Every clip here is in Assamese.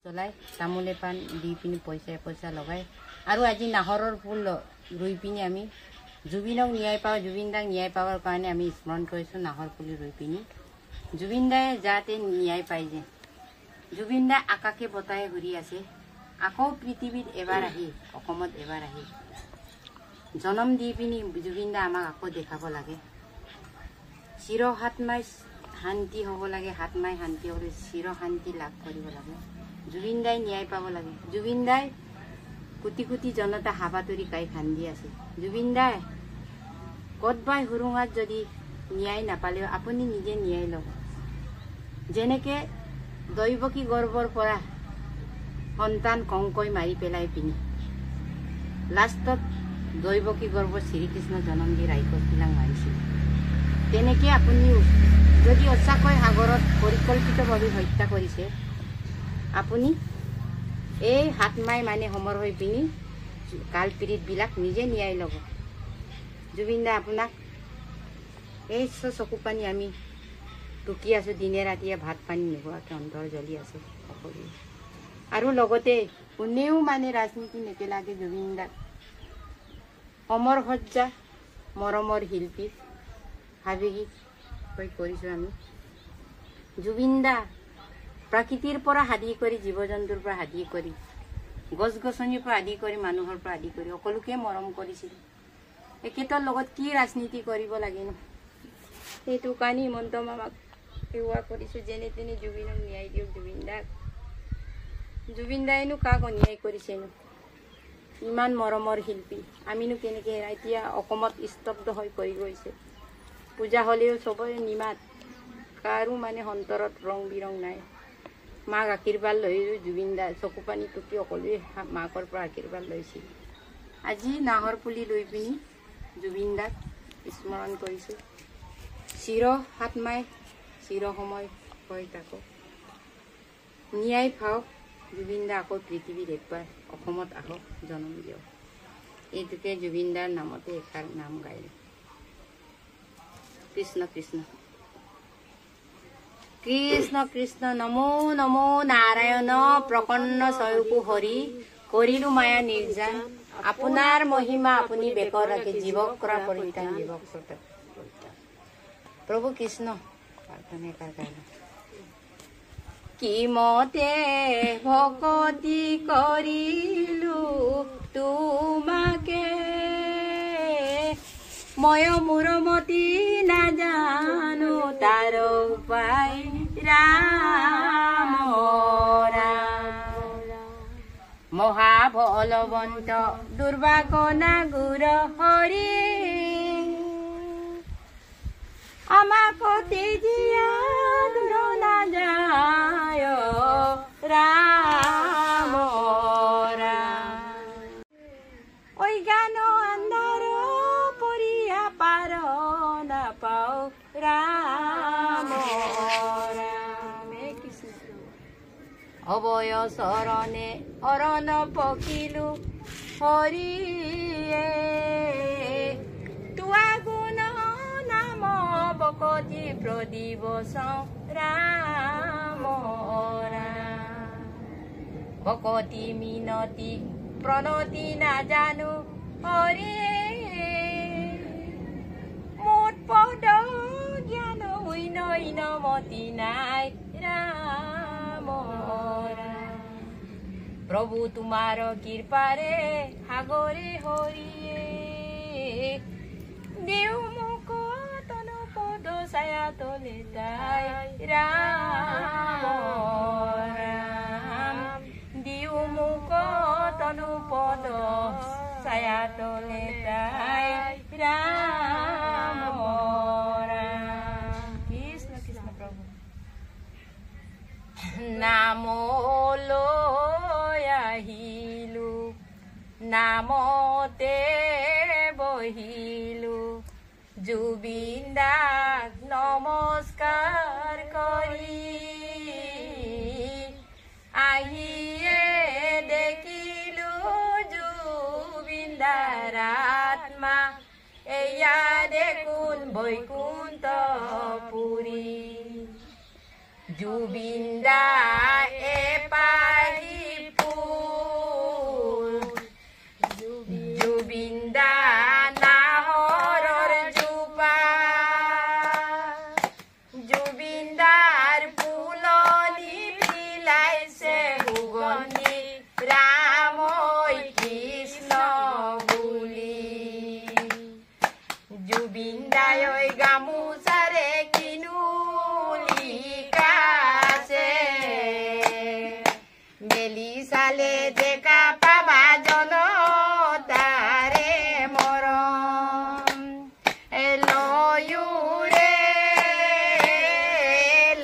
চলাই তামোলে পাণ দি পিনি পইচা লগাই আৰু আজি নাহৰৰ ফুল ৰুই পিনি আমি জুবিনক ন্যায় পাওঁ, জুবিন দাক ন্যায় পাৱাৰ কাৰণে আমি স্মৰণ কৰিছোঁ নাহৰ পুলি ৰুই পিনি। জুবিন দাই যাতে ন্যায় পাই যে, জুবিন দাই আকাশে বতাহে ঘূৰি আছে, আকৌ পৃথিৱীত এবাৰ আহি অসমত এবাৰ আহি জনম দি পিনি জুবিন দা আমাক আকৌ দেখাব লাগে। চিৰ হাতমাই শান্তি হ'ব লাগে, হাতমাই শান্তি হ'লে চিৰ শান্তি লাভ কৰিব লাগে। জুবিন দাই ন্যায় পাব লাগে। জুবিন দাই কোটি কোটি জনতা হাবাতৰি গাই কান্দি আছে। জুবিন দাই ক'তবাই সুৰুঙাত যদি ন্যায় নাপালেও আপুনি নিজে ন্যায় ল'ব। যেনেকে দৈৱকী গৰ্ভৰ পৰা সন্তান কংকৈ মাৰি পেলাই পিনি লাষ্টত দৈৱকী গৰ্ভৰ শ্ৰীকৃষ্ণ জন্ম দি ৰাক্ষসবিলাক মাৰিছিল, তেনেকে আপুনিও যদি সঁচাকৈ সাগৰত পৰিকল্পিতভাৱে হত্যা কৰিছে, আপুনি এই হাতমাই মানে সমৰ হৈ পিনি কাল পীড়িতবিলাক নিজে ন্যায় ল'ব। জুবিন দা আপোনাক এই চকু পানী আমি টুকি আছোঁ, দিনে ৰাতিয়ে ভাত পানী নোখোৱাকৈ অন্তৰ জ্বলি আছে সকলোৱে। আৰু লগতে কোনেও মানে ৰাজনীতি নেপেলাকে জুবিন দাক অমৰ সজ্জা মৰমৰ শিল্পী ভাবি কৰিছোঁ আমি। জুবিন দা প্ৰকৃতিৰ পৰা আদি কৰি জীৱ জন্তুৰ পৰা আদি কৰি গছ গছনিৰ পৰা আদি কৰি মানুহৰ পৰা আদি কৰি সকলোকে মৰম কৰিছিল। এখেতৰ লগত কি ৰাজনীতি কৰিব লাগে ন, সেইটো কাৰণে হিমন্ত মামাক সেৱা কৰিছোঁ। যেনে তেনে জুবিনক ন্যায় দিয়ক। জুবিন দাক, জুবিন দাইনো কাক অন্যায় কৰিছেনো? ইমান মৰমৰ শিল্পী আমিনো কেনেকে এতিয়া অসমত স্তব্ধ হৈ পৰি গৈছে। পূজা হ'লেও চবৰে নিমাত, কাৰো মানে অন্তৰত ৰং বিৰং নাই। মাক আশীৰ্বাদ লৈ জুবিন দা চকু পানী টুকি সকলোৱে মাকৰ পৰা আশীৰ্বাদ লৈছিল। আজি নাহৰ পুলি লৈ পিনি জুবিন দাক স্মৰণ কৰিছোঁ। চিৰ হাতমাই চিৰ সময় হৈ থাকক, ন্যায় পাওক। জুবিন দা আকৌ পৃথিৱীত একবাৰ অসমত আহক, জন্ম দিয়ক। এইটোকে জুবিন দাৰ নামতে এষাৰ নাম গাইলে। কৃষ্ণ কৃষ্ণ কৃষ্ণ কৃষ্ণ নমো নমো নাৰায়ণ প্ৰকন্ন চয়কু হৰি কৰিলো মায়া নিৰ্যান আপোনাৰ মহিমা আপুনি বেকৰ ৰাখি জীৱক কৰা পৰিত্ৰাণ জীৱক প্ৰভু কৃষ্ণ প্ৰাৰ্থনা গাইলে। কি মতে ভকতি কৰিলো তোমাকে, মই মূৰমতি নাজানো তাৰ উপায় ৰাম মহাবলৱন্ত দুৰ্বাকনা গুৰ হৰি আমাক তেজিয়া নাযায় ৰাম অজ্ঞান আন্ধাৰ পৰিয়া পাৰ নাপাও ৰাম অভয় চৰণে অৰণ পকিলো হৰিয়ে তোৱা গুণ নাম বকতি প্ৰদিবস ৰাম ভকতি মিনতি প্ৰণতি নাজানো হৰিয়ে মোট পদ জ্ঞান মতি নাই ৰাম প্ৰভু তোমাৰ কৃপাৰে সাগৰে হৰিয়ে দেউ মোক তনু পদ ছায়া তলে তাই ৰাম দিও মোক তনু পদ ছায়া তলে তাই ৰাম কৃষ্ণ কৃষ্ণ প্ৰভু নামলৈ আহিলো নামতে বহিলো জুবিন দাক নমস্কাৰ কৰি আহিয়ে দেখিলো জুবিন দাৰ আত্মা এয়া দেখোন বৈকুণ্ঠ পুৰী জুবিন দা এপাহি পালে ডেকা পাবা জনতাৰে মৰম লয়ু ৰে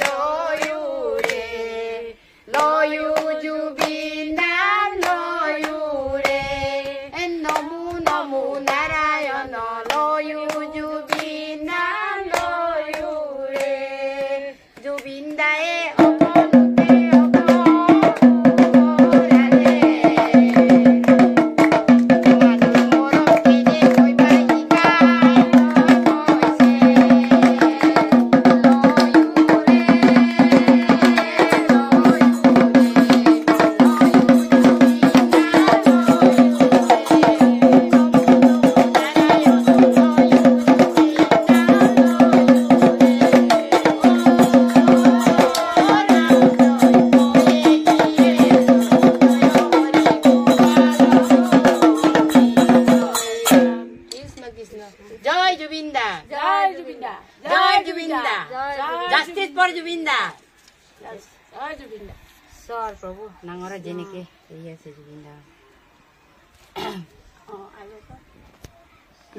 লয়ু ৰে লয়ু জুবিন দাৰ লয়ু ৰে নমো নমো নাৰায়ণ লয়ু জুবিন দাৰ লয়ু ৰে জুবিন দায়ে জয় জুবিন দা জয় জুবিন দা জয় জুবিন দা জাস্টিস ফর জুবিন দা জয় জুবিন দা সর প্রভু নাঙর যেনেকে এই আছে জুবিন দা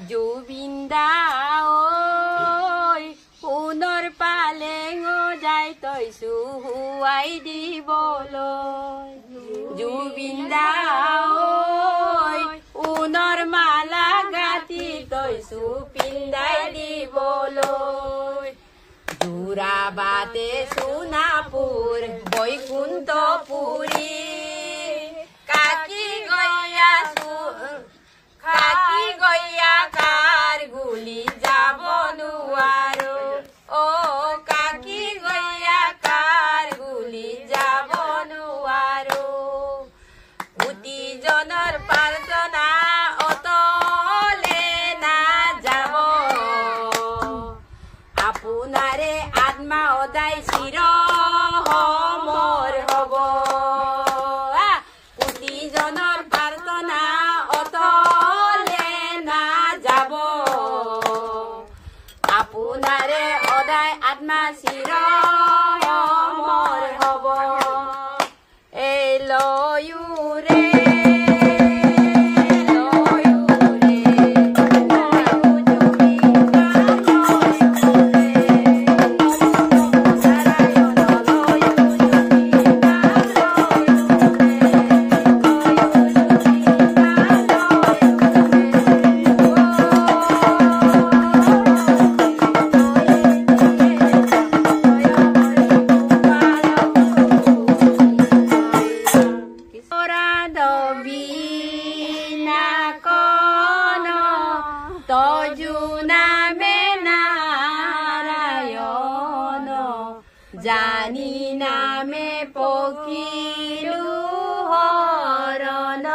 জুবিন দা ওই পুনৰ পালেং যাই তইছো হুৱাই দিবলৈ জুবিন দা ওই পুনৰ মালা গাতি তইছো পিন্ধাই দিবলৈ জোৰাবাটে সোণাপুৰ বৈকুণ্ঠপুৰী কাকি গৈয়া কাৰ গুলি যাব নোৱাৰো অ কাকি গৈয়া কাৰ গুলি যাব নোৱাৰো প্ৰতিজনৰ প্ৰাৰ্থনা অতলে নাযাব আপোনাৰে আত্মা সদায় চিৰ সমৰ হব প্ৰতিজনৰ প্ৰাৰ্থনা অতলে নাযাব আপোনাৰে সদায় আত্মা চিৰ সমৰ হব এই লয়ু ৰে জানি নামে পকিলু হৰণ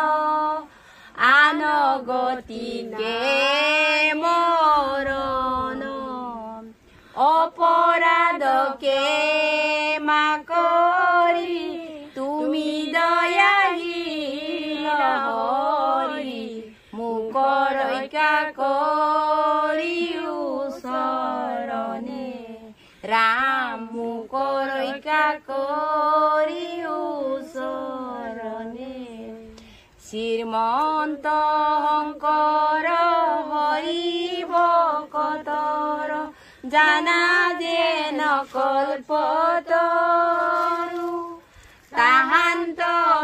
আনগতিকে মৰণ অপৰাধকে মাকৰি তুমি দয়াহীন হৰি মোক ৰক্ষা কৰিও চৰণে ৰাম মোক ৰক্ষা কৰিও চৰণে শ্ৰীমন্ত শংকৰ হৰি ভকতৰ জানা যে নকল্পতৰু তাহান্ত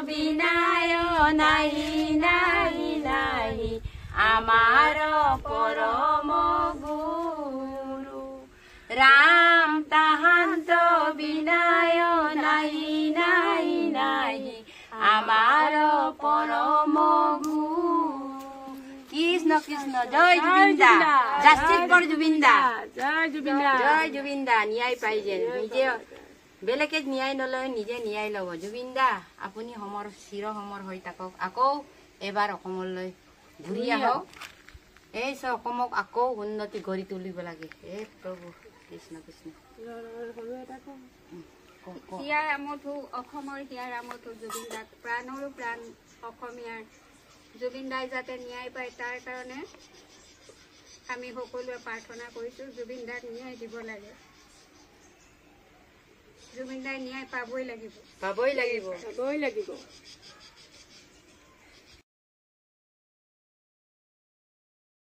বিনায় নাহি নাহি নাহি আমাৰ পৰম গুৰু ৰাম তাহান্ত বিনায় নাহি নাহি নাহি আমাৰ পৰম গুৰু কৃষ্ণ কৃষ্ণ জয় জুবিন দা জাস্টিস ফর জুবিন দা জয় জুবিন দা জয় জুবিন দা ন্যায় পাই যেন নিজে বেলেগে ন্যায় নলয় নিজে ন্যায় লব জুবিন দা আপুনি সমৰ চিৰ সমৰ হৈ থাকক আকৌ এবাৰ অসমলৈ ঘূৰি আহক এই অসমক আকৌ উন্নতি কৰি তুলিব লাগে হে প্ৰভু কৃষ্ণ কৃষ্ণ হিয়াৰ আমঠু অসমৰ হিয়াৰ আমঠু জুবিন দাক প্ৰাণৰো প্ৰাণ অসমীয়াৰ জুবিন দাই যাতে ন্যায় পায় তাৰ কাৰণে আমি সকলোৱে প্ৰাৰ্থনা কৰিছোঁ জুবিন দাক ন্যায় দিব লাগে জুবিন দাই ন্যায় পাবই লাগিব পাবই লাগিব পাবই লাগিব